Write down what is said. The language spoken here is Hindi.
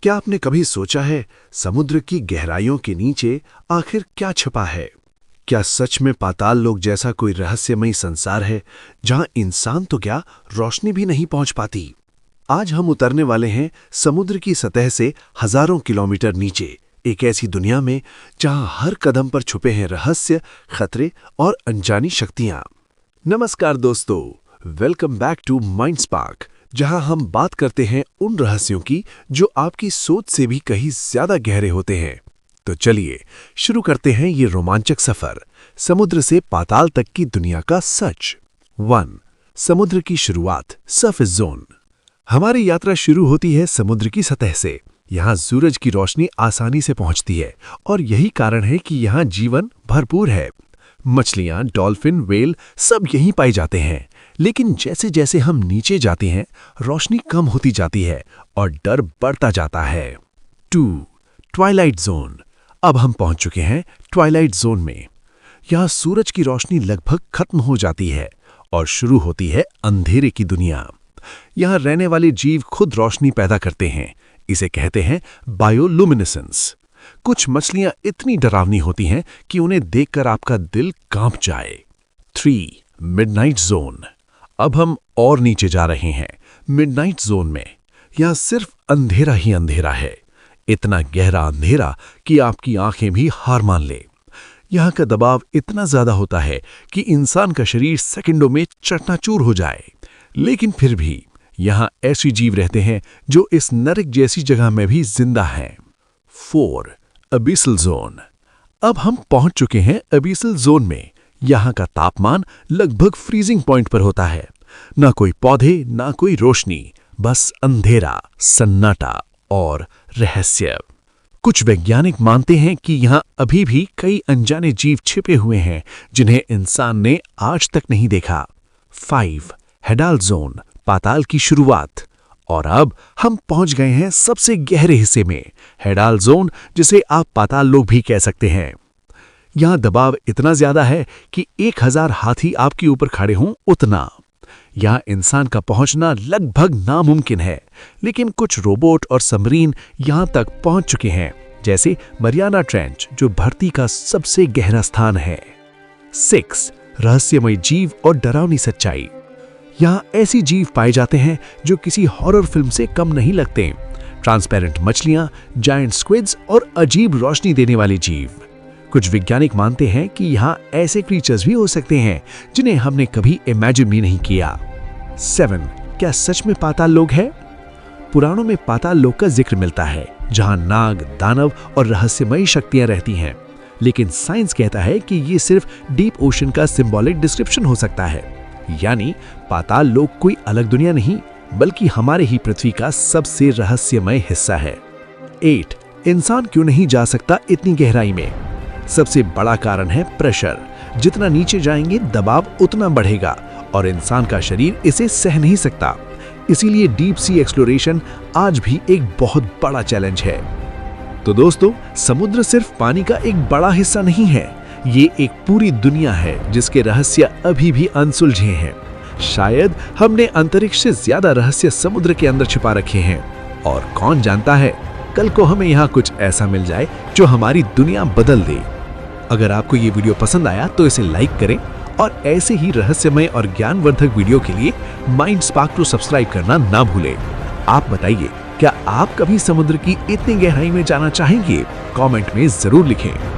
क्या आपने कभी सोचा है समुद्र की गहराइयों के नीचे आखिर क्या छिपा है? क्या सच में पाताल लोक जैसा कोई रहस्यमयी संसार है जहां इंसान तो क्या रोशनी भी नहीं पहुंच पाती? आज हम उतरने वाले हैं समुद्र की सतह से हजारों किलोमीटर नीचे, एक ऐसी दुनिया में जहां हर कदम पर छुपे हैं रहस्य, खतरे और अनजानी शक्तियां। नमस्कार दोस्तों, वेलकम बैक टू माइंडस्पार्क, जहां हम बात करते हैं उन रहस्यों की जो आपकी सोच से भी कहीं ज्यादा गहरे होते हैं। तो चलिए शुरू करते हैं ये रोमांचक सफर, समुद्र से पाताल तक की दुनिया का सच। 1. समुद्र की शुरुआत, सरफेस जोन। हमारी यात्रा शुरू होती है समुद्र की सतह से। यहाँ सूरज की रोशनी आसानी से पहुंचती है और यही कारण है कि यहाँ जीवन भरपूर है। मछलियां, डॉल्फिन, व्हेल सब यहीं पाए जाते हैं। लेकिन जैसे जैसे हम नीचे जाते हैं, रोशनी कम होती जाती है और डर बढ़ता जाता है। 2. Twilight zone. अब हम पहुंच चुके हैं ट्वाइलाइट जोन में। यहाँ सूरज की रोशनी लगभग खत्म हो जाती है और शुरू होती है अंधेरे की दुनिया। यहाँ रहने वाले जीव खुद रोशनी पैदा करते हैं। इसे कहते हैं बायोलुमिनेसेंस। कुछ मछलियां इतनी डरावनी होती हैं कि उन्हें देखकर आपका दिल कांप जाए। 3. Midnight zone. अब हम और नीचे जा रहे हैं, मिडनाइट जोन में। यहाँ सिर्फ अंधेरा ही अंधेरा है, इतना गहरा अंधेरा कि आपकी आंखें भी हार मान ले। यहाँ का दबाव इतना ज्यादा होता है कि इंसान का शरीर सेकंडों में चकनाचूर हो जाए। लेकिन फिर भी यहाँ ऐसे जीव रहते हैं जो इस नरक जैसी जगह में भी जिंदा हैं। 4. अबिसल जोन। अब हम पहुंच चुके हैं अबिसल जोन में। यहाँ का तापमान लगभग फ्रीजिंग पॉइंट पर होता है। ना कोई पौधे, ना कोई रोशनी, बस अंधेरा, सन्नाटा और रहस्य। कुछ वैज्ञानिक मानते हैं कि यहाँ अभी भी कई अनजाने जीव छिपे हुए हैं जिन्हें इंसान ने आज तक नहीं देखा। 5. हेडाल जोन, पाताल की शुरुआत। और अब हम पहुंच गए हैं सबसे गहरे हिस्से में, हेडाल जोन, जिसे आप पाताल लोक भी कह सकते हैं। यहाँ दबाव इतना ज्यादा है कि 1000 हाथी आपके ऊपर खड़े हों उतना। यहाँ इंसान का पहुंचना लगभग नामुमकिन है, लेकिन कुछ रोबोट और सबमरीन यहाँ तक पहुंच चुके हैं, जैसे मरियाना ट्रेंच, जो धरती का सबसे गहरा स्थान है। 6. रहस्यमय जीव और डरावनी सच्चाई। यहाँ ऐसी जीव पाए जाते हैं जो किसी हॉरर फिल्म से कम नहीं लगते। ट्रांसपेरेंट मछलियां, जायंट स्क्विड्स और अजीब रोशनी देने वाले जीव। कुछ वैज्ञानिक मानते हैं कि यहाँ ऐसे क्रीचर्स भी हो सकते हैं जिन्हें हमने कभी इमेजिन भी नहीं किया। 7. क्या सच में पाताल लोक है? पुराणों में पाताल लोक का जिक्र मिलता है, जहाँ नाग, दानव और रहस्यमयी शक्तियां रहती हैं। लेकिन साइंस कहता है कि ये सिर्फ डीप ओशन का सिंबॉलिक डिस्क्रिप्शन हो सकता है। यानी पाताल लोक कोई अलग दुनिया नहीं, बल्कि हमारे ही पृथ्वी का सबसे रहस्यमय हिस्सा है। 8. इंसान क्यों नहीं जा सकता इतनी गहराई में? सबसे बड़ा कारण है प्रेशर। जितना नीचे जाएंगे दबाव उतना बढ़ेगा और इंसान का शरीर इसे सह नहीं सकता। इसीलिए डीप सी एक्सप्लोरेशन आज भी एक बहुत बड़ा चैलेंज है। तो दोस्तों, समुद्र सिर्फ पानी का एक बड़ा हिस्सा नहीं है, ये एक पूरी दुनिया है जिसके रहस्य अभी भी अनसुलझे हैं। शायद हमने अंतरिक्ष से ज्यादा रहस्य समुद्र के अंदर छिपा रखे हैं, और कौन जानता है कल को हमें यहाँ कुछ ऐसा मिल जाए जो हमारी दुनिया बदल दे। अगर आपको ये वीडियो पसंद आया तो इसे लाइक करें और ऐसे ही रहस्यमय और ज्ञानवर्धक वीडियो के लिए माइंडस्पार्क को सब्सक्राइब करना ना भूलें। आप बताइए, क्या आप कभी समुद्र की इतनी गहराई में जाना चाहेंगे? कमेंट में जरूर लिखें।